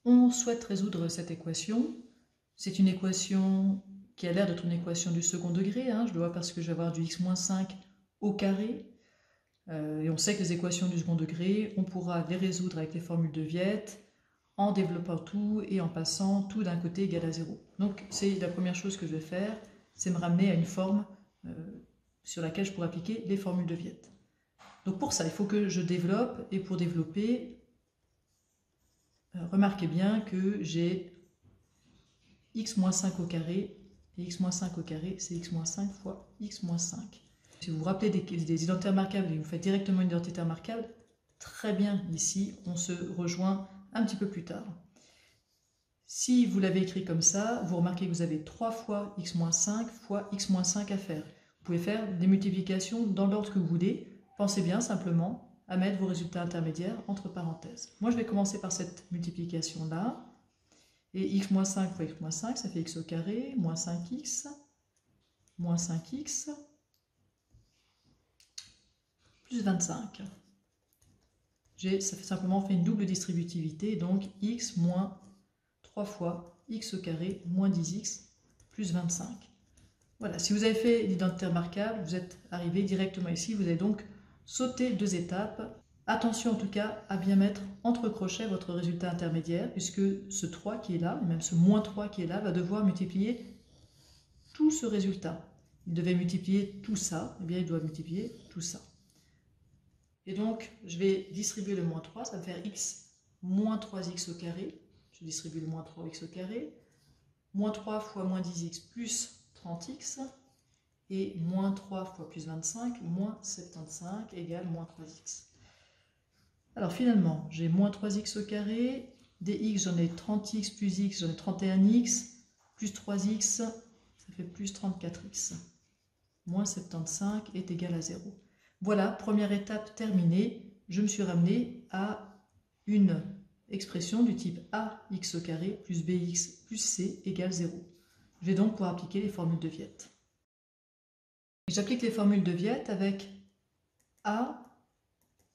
On souhaite résoudre cette équation. C'est une équation qui a l'air d'être une équation du second degré, je le vois parce que je vais avoir du x-5 au carré. Et on sait que les équations du second degré, on pourra les résoudre avec les formules de Viette, en développant tout et en passant tout d'un côté égal à 0. Donc c'est la première chose que je vais faire, c'est me ramener à une forme sur laquelle je pourrais appliquer les formules de Viette. Donc pour ça, il faut que je développe, et pour développer, remarquez bien que j'ai x-5 au carré, et x-5 au carré, c'est x-5 fois x-5. Si vous vous rappelez des identités remarquables et vous faites directement une identité remarquable, très bien, ici, on se rejoint un petit peu plus tard. Si vous l'avez écrit comme ça, vous remarquez que vous avez 3 fois x-5 fois x-5 à faire. Vous pouvez faire des multiplications dans l'ordre que vous voulez. Pensez bien simplement à mettre vos résultats intermédiaires entre parenthèses. Moi, je vais commencer par cette multiplication-là. Et x-5 fois x-5, ça fait x au carré, moins 5x, plus 25. Ça fait simplement fait une double distributivité, donc x moins 3 fois x au carré moins 10x plus 25. Voilà, si vous avez fait l'identité remarquable, vous êtes arrivé directement ici, vous avez donc sauté 2 étapes. Attention en tout cas à bien mettre entre crochets votre résultat intermédiaire, puisque ce 3 qui est là, et même ce moins 3 qui est là, va devoir multiplier tout ce résultat. Il devait multiplier tout ça, et bien il doit multiplier tout ça. Et donc, je vais distribuer le moins 3, ça va faire x moins 3x au carré. Je distribue le moins 3x au carré. Moins 3 fois moins 10x plus 30x. Et moins 3 fois plus 25, moins 75 égale moins 3x. Alors finalement, j'ai moins 3x au carré. Des x, j'en ai 30x plus x, j'en ai 31x. Plus 3x, ça fait plus 34x. Moins 75 est égal à 0. Voilà, première étape terminée. Je me suis ramené à une expression du type ax au carré plus bx plus c égale 0. Je vais donc pouvoir appliquer les formules de Viette. J'applique les formules de Viette avec a,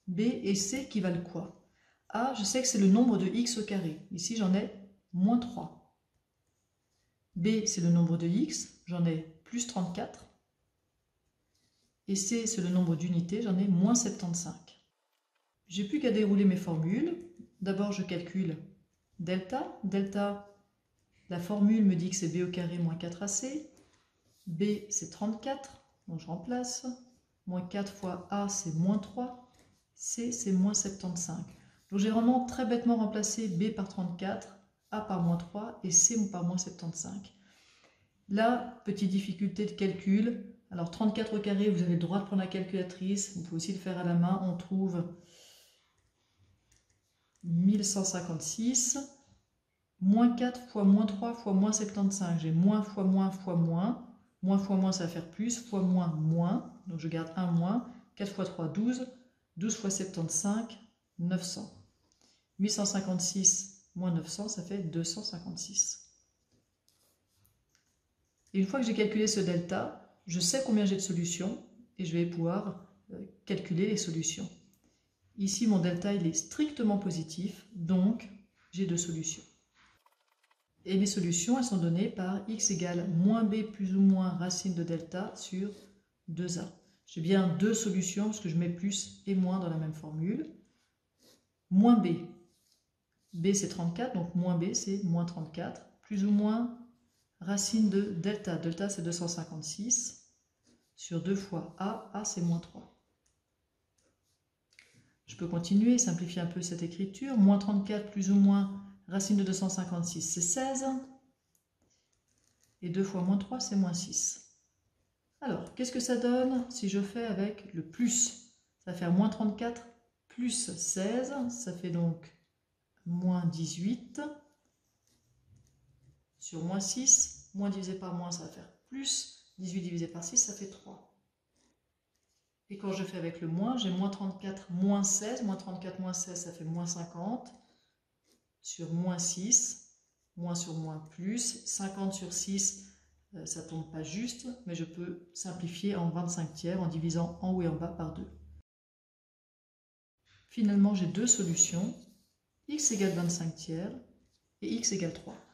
b et c qui valent quoi? A, je sais que c'est le nombre de x au carré. Ici, j'en ai moins 3. B, c'est le nombre de x. J'en ai plus 34. Et C, c'est le nombre d'unités, j'en ai moins 75. J'ai plus qu'à dérouler mes formules. D'abord, je calcule delta. Delta, la formule me dit que c'est b au carré moins 4ac. B, c'est 34, donc je remplace. Moins 4 fois A, c'est moins 3. C, c'est moins 75. Donc j'ai vraiment très bêtement remplacé B par 34, A par moins 3 et C par moins 75. Là, petite difficulté de calcul. Alors 34 au carré, vous avez le droit de prendre la calculatrice. Vous pouvez aussi le faire à la main. On trouve 1156. Moins 4 fois moins 3 fois moins 75. J'ai moins fois moins fois moins. Moins fois moins, ça va faire plus. Fois moins, moins. Donc je garde un moins. 4 fois 3, 12. 12 fois 75, 900. 1156 moins 900, ça fait 256. Et une fois que j'ai calculé ce delta, je sais combien j'ai de solutions et je vais pouvoir calculer les solutions. Ici, mon delta il est strictement positif, donc j'ai 2 solutions. Et mes solutions, elles sont données par x égale moins b plus ou moins racine de delta sur 2a. J'ai bien 2 solutions parce que je mets plus et moins dans la même formule. Moins b. B c'est 34, donc moins b c'est moins 34. Plus ou moins racine de delta. Delta, c'est 256 sur 2 fois A. A, c'est moins 3. Je peux continuer, simplifier un peu cette écriture. Moins 34 plus ou moins racine de 256, c'est 16. Et 2 fois moins 3, c'est moins 6. Alors, qu'est-ce que ça donne si je fais avec le plus? Ça va faire moins 34 plus 16. Ça fait donc moins 18. Sur moins 6, moins divisé par moins, ça va faire plus. 18 divisé par 6, ça fait 3. Et quand je fais avec le moins, j'ai moins 34, moins 16. Moins 34, moins 16, ça fait moins 50. Sur moins 6, moins sur moins plus. 50 sur 6, ça ne tombe pas juste, mais je peux simplifier en 25 tiers en divisant en haut et en bas par 2. Finalement, j'ai 2 solutions. X égale 25 tiers et x égale 3.